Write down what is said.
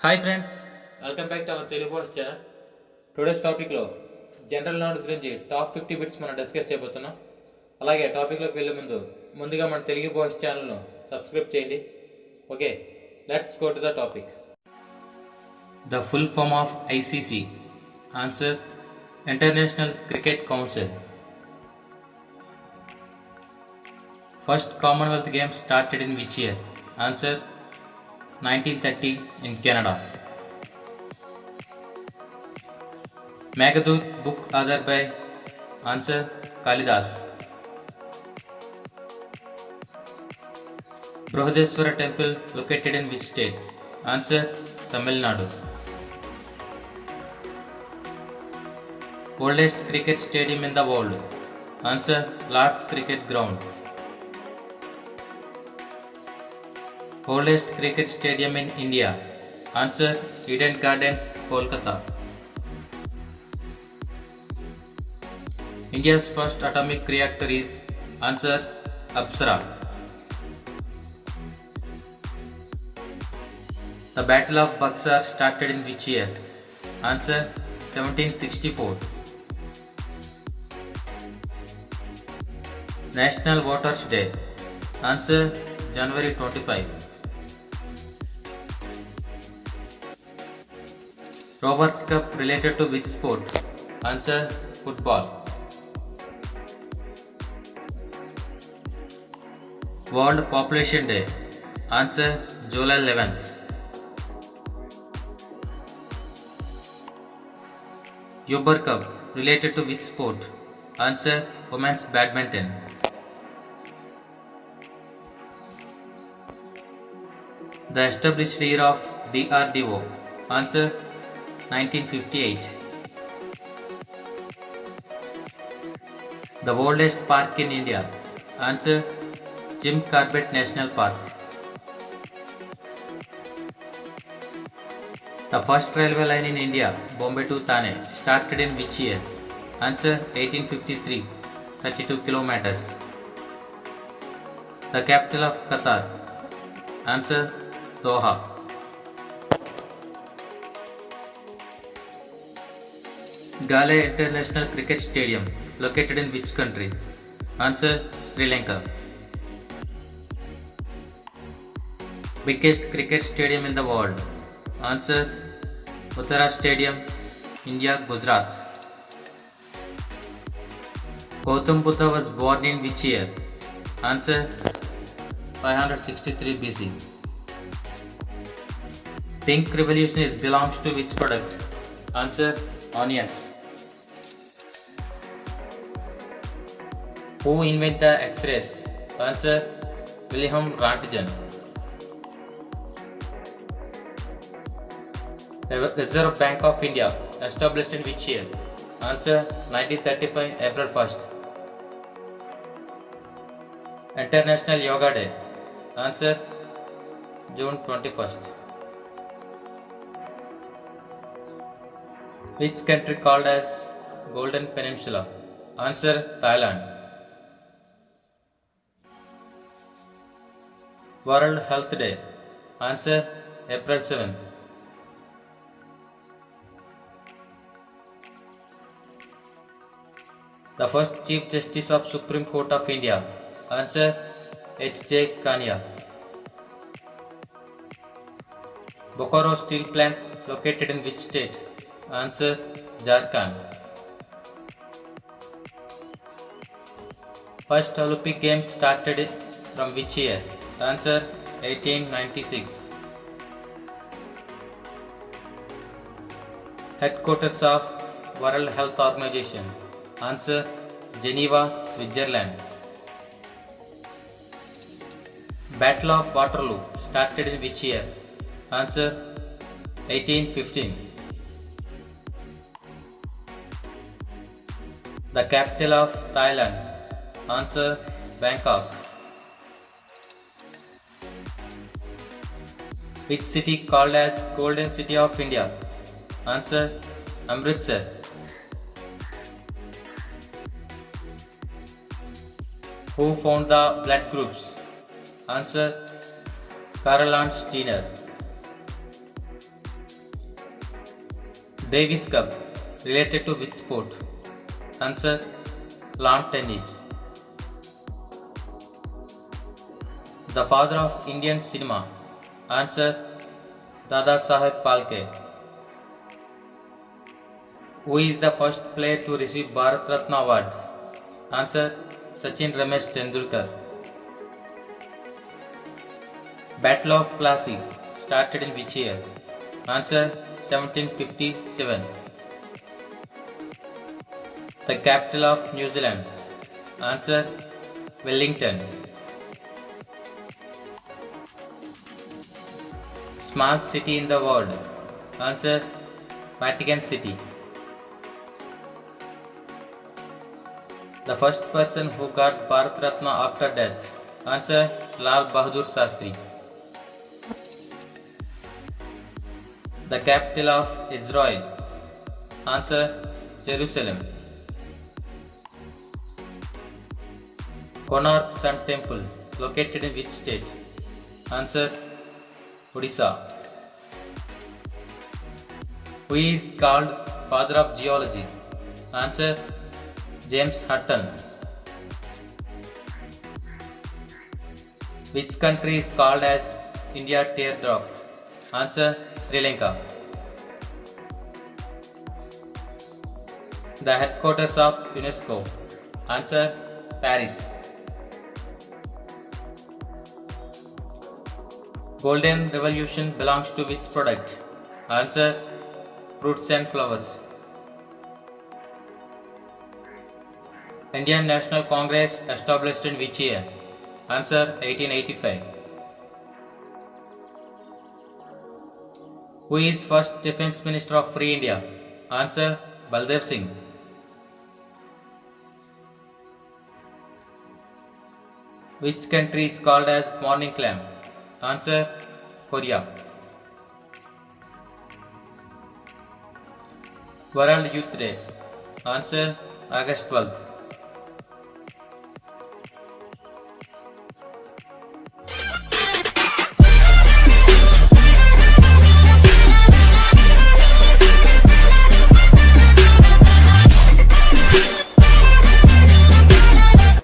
Hi friends, welcome back to our Telugu voice channel. Today's టాపిక్లో general knowledge గురించి top 50 bits మనం discuss చేయబోతున్నాం. అలాగే టాపిక్లోకి వెళ్ళే ముందుగా మన తెలుగు వాయిస్ ఛానల్ను సబ్స్క్రైబ్ చేయండి. Okay, let's go to the topic. The full form of ICC. Answer: International Cricket Council. First Commonwealth Games started in which year? Answer: 1930 in Canada. Meghadut book authored by? Answer: Kalidas. Brihadeshwara temple located in which state? Answer: Tamil Nadu. Oldest cricket stadium in the world? Answer: Lord's Cricket Ground. Oldest cricket stadium in India? Answer: Eden Gardens, Kolkata. India's first atomic reactor is? Answer: Apsara. The Battle of Buxar started in which year? Answer: 1764. National Voters Day? Answer: January 25. Rovers Cup related to which sport? Answer: football. World Population Day? Answer: July 11th. Uber Cup related to which sport? Answer: women's badminton. The established year of DRDO? Answer: 1958. The oldest park in India? Answer: Jim Corbett National Park. The first railway line in India, Bombay to Thane, started in which year? Answer: 1853, 32 kilometers. The capital of Qatar? Answer: Doha. Gale International Cricket Stadium located in which country? Answer: Sri Lanka. Biggest cricket stadium in the world? Answer: Uttara Stadium, India, Gujarat. Gautam Buddha was born in which year? Answer: 563 BC. Pink revolution belongs to which product? Answer: onions. Who invented the X-rays? Answer: Wilhelm Röntgen. Reserve Bank of India established in which year? Answer: 1935, April 1st. International Yoga Day? Answer: June 21st. Which country called as Golden Peninsula? Answer: Thailand. World Health Day? Answer: April 7th. The first Chief Justice of Supreme Court of India? Answer: H.J. Kania. Bokaro Steel Plant located in which state? Answer: Jharkhand. First Olympic Games started from which year? Answer: 1896. Headquarters of World Health Organization? Answer: Geneva, Switzerland. Battle of Waterloo started in which year? Answer: 1815. The capital of Thailand? Answer: Bangkok. Which city called as Golden City of India? Answer: Amritsar. Who found the blood groups? Answer: Karl Steiner. Davis Cup related to which sport? Answer: lawn tennis. The father of Indian cinema. Answer: Dada Saheb Phalke. Who is the first player to receive Bharat Ratna Award? Answer: Sachin Ramesh Tendulkar. Battle of Plassey started in which year? Answer: 1757. The capital of New Zealand. Answer: Wellington. Smallest city in the world. Answer: Vatican City. The first person who got Bharat Ratna after death. Answer: Lal Bahadur Shastri. The capital of Israel. Answer: Jerusalem. Konark Sun Temple located in which state? Answer: Odisha. Who is called father of geology? Answer: James Hutton. Which country is called as India teardrop? Answer: Sri Lanka. The headquarters of UNESCO. Answer: Paris. Golden Revolution belongs to which product? Answer: fruits and flowers. Indian National Congress established in which year? Answer: 1885. Who is first Defence Minister of Free India? Answer: Baldev Singh. Which country is called as morning clam? Answer: Korea. World Youth Day. Answer: August 12th.